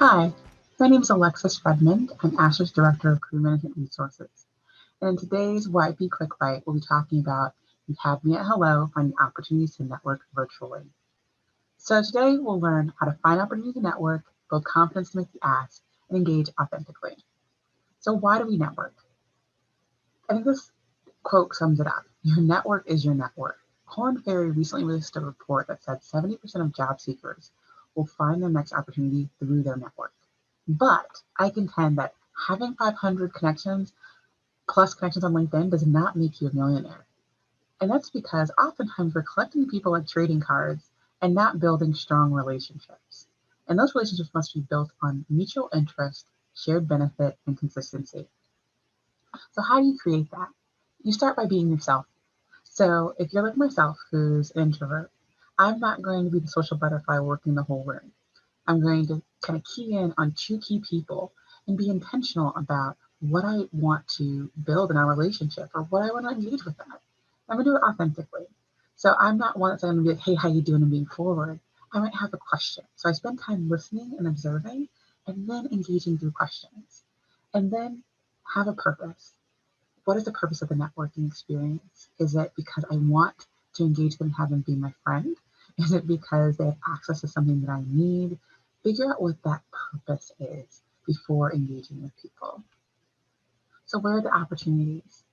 Hi, my name is Alexis Redmond. I'm ASHA's Director of Career Management Resources. And in today's YP Quick Bite, we'll be talking about You Had Me at Hello, finding opportunities to network virtually. So today we'll learn how to find opportunities to network, build confidence to make the ask, and engage authentically. So why do we network? I think this quote sums it up. Your network is your network. Korn Ferry recently released a report that said 70% of job seekers will find their next opportunity through their network. But I contend that having 500 connections plus connections on LinkedIn does not make you a millionaire. And that's because oftentimes we're collecting people like trading cards and not building strong relationships. And those relationships must be built on mutual interest, shared benefit, and consistency. So how do you create that? You start by being yourself. So if you're like myself, who's an introvert, I'm not going to be the social butterfly working the whole room. I'm going to kind of key in on two key people and be intentional about what I want to build in our relationship or what I want to engage with them. I'm going to do it authentically. So I'm not one that's going to be like, hey, how you doing, and being forward. I might have a question. So I spend time listening and observing and then engaging through questions. And then have a purpose. What is the purpose of the networking experience? Is it because I want to engage them and have them be my friend? Is it because they have access to something that I need? Figure out what that purpose is before engaging with people. So where are the opportunities?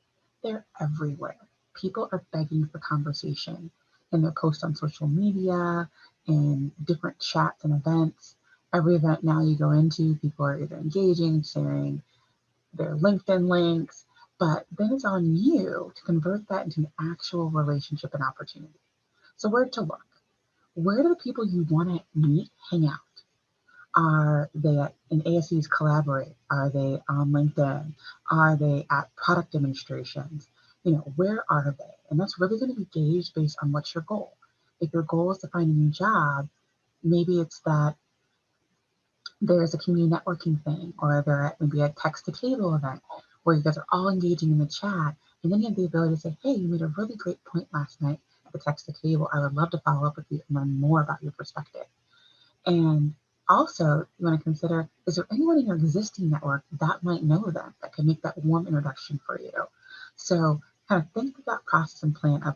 They're everywhere. People are begging for conversation in their posts on social media, in different chats and events. Every event now you go into, people are either engaging, sharing their LinkedIn links, but then it's on you to convert that into an actual relationship and opportunity. So where to look? Where do the people you want to meet hang out? Are they in ASAE's Collaborate? Are they on LinkedIn? Are they at product demonstrations? Where are they? And that's really going to be gauged based on what's your goal. If your goal is to find a new job, maybe it's that there's a community networking thing, or they're at maybe a text to table event where you guys are all engaging in the chat. And then you have the ability to say, hey, you made a really great point last night at the text to table. I would love to follow up with you and learn more about your perspective. And also, you want to consider, is there anyone in your existing network that might know them, that can make that warm introduction for you? So kind of think of that process and plan of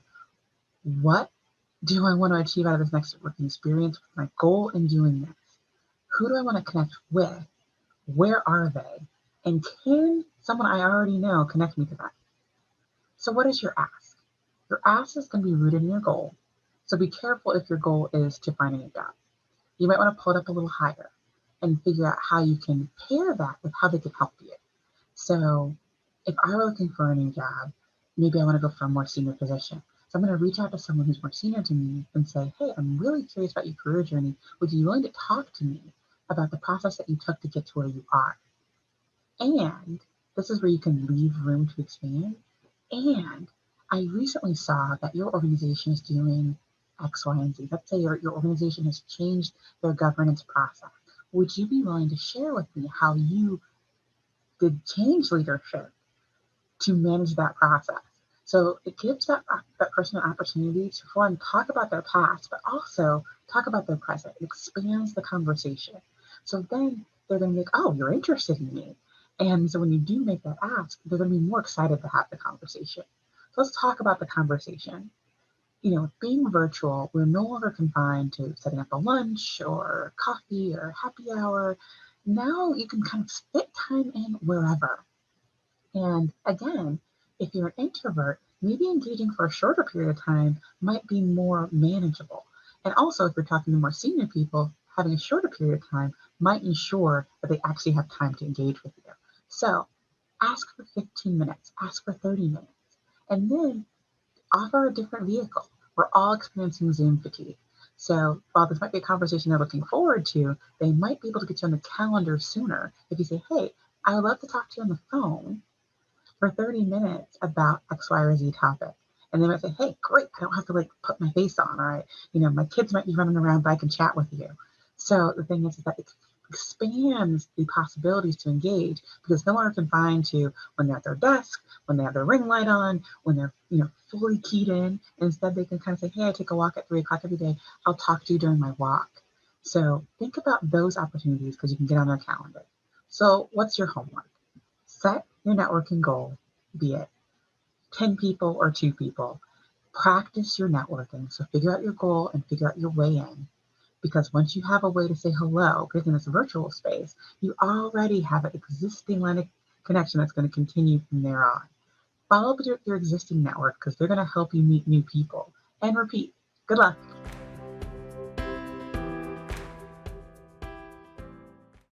what do I want to achieve out of this next working experience? What's my goal in doing this? Who do I want to connect with? Where are they? And can someone I already know connect me to them? So what is your ask? Your ask is going to be rooted in your goal. So be careful if your goal is to find a new job. You might want to pull it up a little higher and figure out how you can pair that with how they can help you. So if I were looking for a new job, maybe I want to go for a more senior position. So I'm going to reach out to someone who's more senior to me and say, hey, I'm really curious about your career journey. Would you be willing to talk to me about the process that you took to get to where you are? And this is where you can leave room to expand. And I recently saw that your organization is doing X, Y, and Z. Let's say your organization has changed their governance process. Would you be willing to share with me how you did change leadership to manage that process? So it gives that person an opportunity to, for one, talk about their past, but also talk about their present. It expands the conversation. So then they're going to be like, oh, you're interested in me. And so when you do make that ask, they're going to be more excited to have the conversation. So let's talk about the conversation. Being virtual, we're no longer confined to setting up a lunch or coffee or happy hour. Now you can kind of fit time in wherever. And again, if you're an introvert, maybe engaging for a shorter period of time might be more manageable. And also, if you're talking to more senior people, having a shorter period of time might ensure that they actually have time to engage with you. So ask for 15 minutes, ask for 30 minutes, and then offer a different vehicle. We're all experiencing Zoom fatigue. So while this might be a conversation they're looking forward to, they might be able to get you on the calendar sooner if you say, hey, I would love to talk to you on the phone for 30 minutes about X, Y, or Z topic. And they might say, hey, great, I don't have to put my face on, all right? My kids might be running around, but I can chat with you. So the thing is that it expands the possibilities to engage because no longer confined to when they're at their desk, when they have their ring light on, when they're fully keyed in. Instead, they can kind of say, hey, I take a walk at 3 o'clock every day. I'll talk to you during my walk. So think about those opportunities because you can get on their calendar. So what's your homework? Set your networking goal, be it 10 people or 2 people. Practice your networking. So figure out your goal and figure out your way in. Because once you have a way to say hello, because in this virtual space, you already have an existing line of connection that's going to continue from there on. Follow up with your existing network because they're going to help you meet new people and repeat. Good luck.